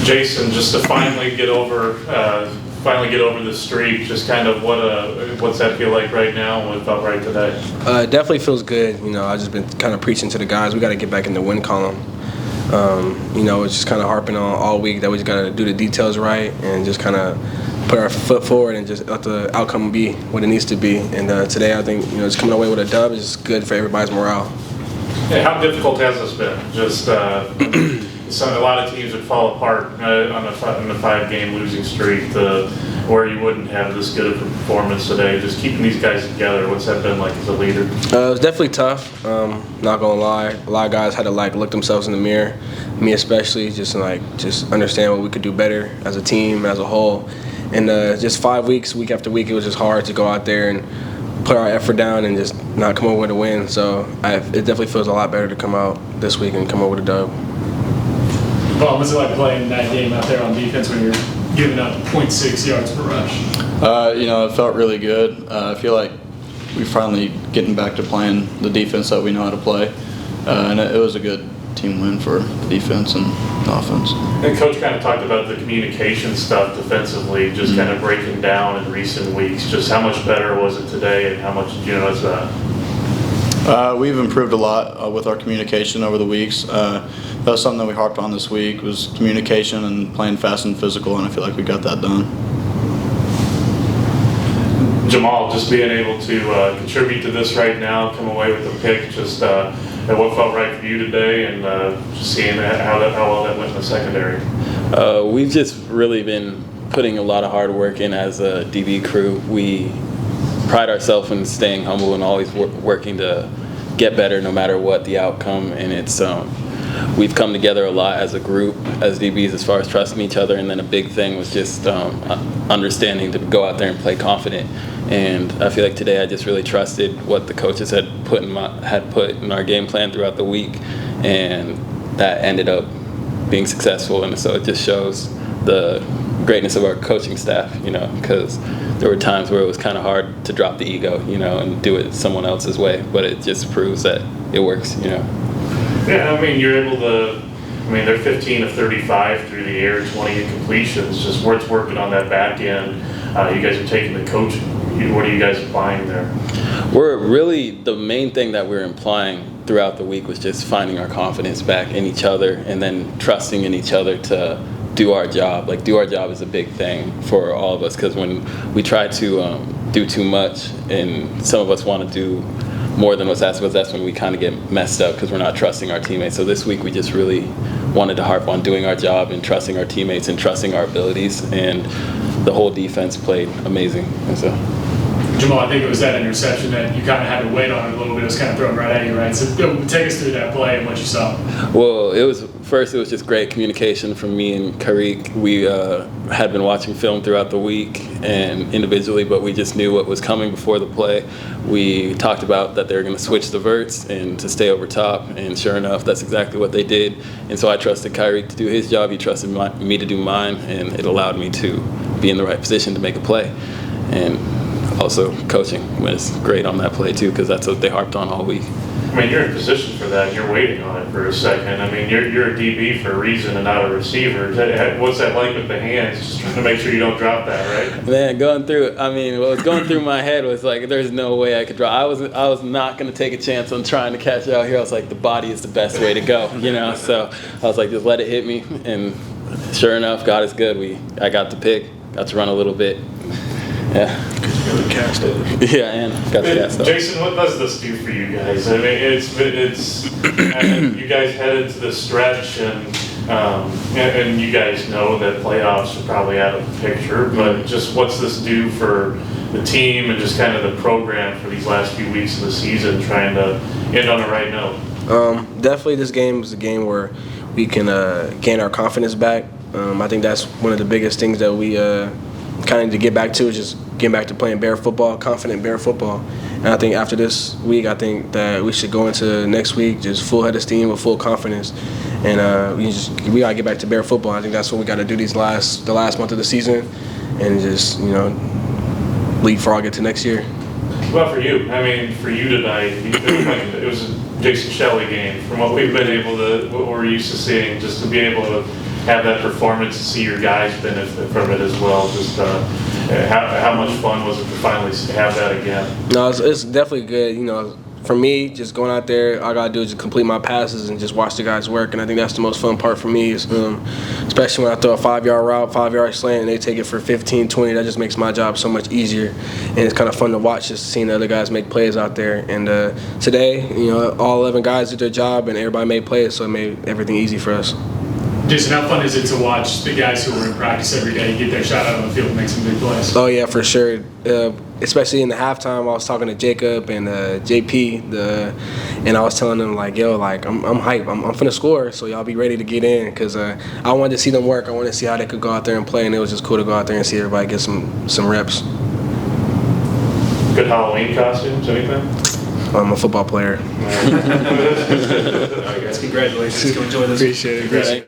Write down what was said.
Jason, just to finally get over the streak, just kind of what's that feel like right now and what it felt right today? It definitely feels good. I've just been kind of preaching to the guys. We got to get back in the win column. It's just kind of harping on all week that we just got to do the details right and just kind of put our foot forward and just let the outcome be what it needs to be. And today, I think just coming away with a dub is good for everybody's morale. Yeah, how difficult has this been? Just a lot of teams would fall apart on a 5-game losing streak where you wouldn't have this good of a performance today. Just keeping these guys together, what's that been like as a leader? It was definitely tough. Not gonna lie, a lot of guys had to look themselves in the mirror. Me especially, just understand what we could do better as a team, as a whole. And just 5 weeks, week after week, it was just hard to go out there and put our effort down and just not come over with a win. So it definitely feels a lot better to come out this week and come over with a dub. What was it like playing that game out there on defense when you're giving up 0.6 yards per rush? It felt really good. I feel like we're finally getting back to playing the defense that we know how to play. And it was a good team win for the defense and the offense. And Coach kind of talked about the communication stuff defensively, just kind of breaking down in recent weeks. Just how much better was it today and how much did you notice that? We've improved a lot with our communication over the weeks. That was something that we harped on this week, was communication and playing fast and physical, and I feel like we got that done. Jamal, just being able to contribute to this right now, come away with a pick, just what felt right for you today, and just seeing how well that went in the secondary. We've just really been putting a lot of hard work in as a DB crew. We pride ourselves in staying humble and always working to get better no matter what the outcome, and it's we've come together a lot as a group, as DBs, as far as trusting each other, and then a big thing was just understanding to go out there and play confident. And I feel like today I just really trusted what the coaches had put in our game plan throughout the week, and that ended up being successful. And so it just shows the greatness of our coaching staff, because there were times where it was kind of hard to drop the ego, and do it someone else's way, but it just proves that it works, Yeah, you're able to, they're 15 of 35 through the air, 20 incompletions, just where it's working on that back end. You guys are taking the coaching. What are you guys applying there? The main thing that we're implying throughout the week was just finding our confidence back in each other and then trusting in each other to do our job. Do our job is a big thing for all of us, because when we try to do too much and some of us want to do more than what's asked of us, that's when we kind of get messed up because we're not trusting our teammates. So this week we just really wanted to harp on doing our job and trusting our teammates and trusting our abilities, and the whole defense played amazing. And so, Jamal, I think it was that interception that you kind of had to wait on it a little bit. It was kind of thrown right at you, right? So take us through that play and what you saw. Well, it was just great communication from me and Karik. We had been watching film throughout the week and individually, but we just knew what was coming before the play. We talked about that they were going to switch the verts and to stay over top, and sure enough, that's exactly what they did. And so I trusted Karik to do his job. He trusted me to do mine, and it allowed me to be in the right position to make a play. And also coaching was great on that play too, because that's what they harped on all week. You're in position for that, and you're waiting on it for a second. You're a DB for a reason and not a receiver. What's that like with the hands? Just trying to make sure you don't drop that, right? Man, what was going through my head was there's no way I could drop. I was not going to take a chance on trying to catch it out here. I was like, the body is the best way to go, So I was like, just let it hit me. And sure enough, God is good. I got the pick, got to run a little bit. Yeah. Really cast it. Yeah, and got the cast off. Jason, what does this do for you guys? It's you guys headed to the stretch, and you guys know that playoffs are probably out of the picture. But just what's this do for the team and just kind of the program for these last few weeks of the season, trying to end on the right note? Definitely, this game is a game where we can gain our confidence back. I think that's one of the biggest things that we kind of need to get back to, is just getting back to playing Bear football, confident Bear football. And I think after this week, I think that we should go into next week just full head of steam with full confidence. And we got to get back to Bear football. I think that's what we got to do the last month of the season, and just, lead frog it to next year. Well, for you, for you tonight, it was a Jason Shelley game. From what we've been what we're used to seeing, just to be able to have that performance, to see your guys benefit from it as well. Just how much fun was it to finally have that again? No, it's definitely good. You know, for me, just going out there, all I gotta do is just complete my passes and just watch the guys work. And I think that's the most fun part for me, is especially when I throw a 5-yard route, 5-yard slant, and they take it for 15, 20. That just makes my job so much easier. And it's kind of fun to watch, just seeing the other guys make plays out there. And today, you know, all 11 guys did their job, and everybody made plays, so it made everything easy for us. Jason, how fun is it to watch the guys who are in practice every day get their shot out on the field and make some big plays? Oh yeah, for sure. Especially in the halftime, I was talking to Jacob and JP, and I was telling them like, "Yo, like I'm hype. I'm finna score, so y'all be ready to get in." Because I wanted to see them work. I wanted to see how they could go out there and play, and it was just cool to go out there and see everybody get some reps. Good Halloween costumes, anything? I'm a football player. All right, guys, congratulations. Go enjoy this. Appreciate it.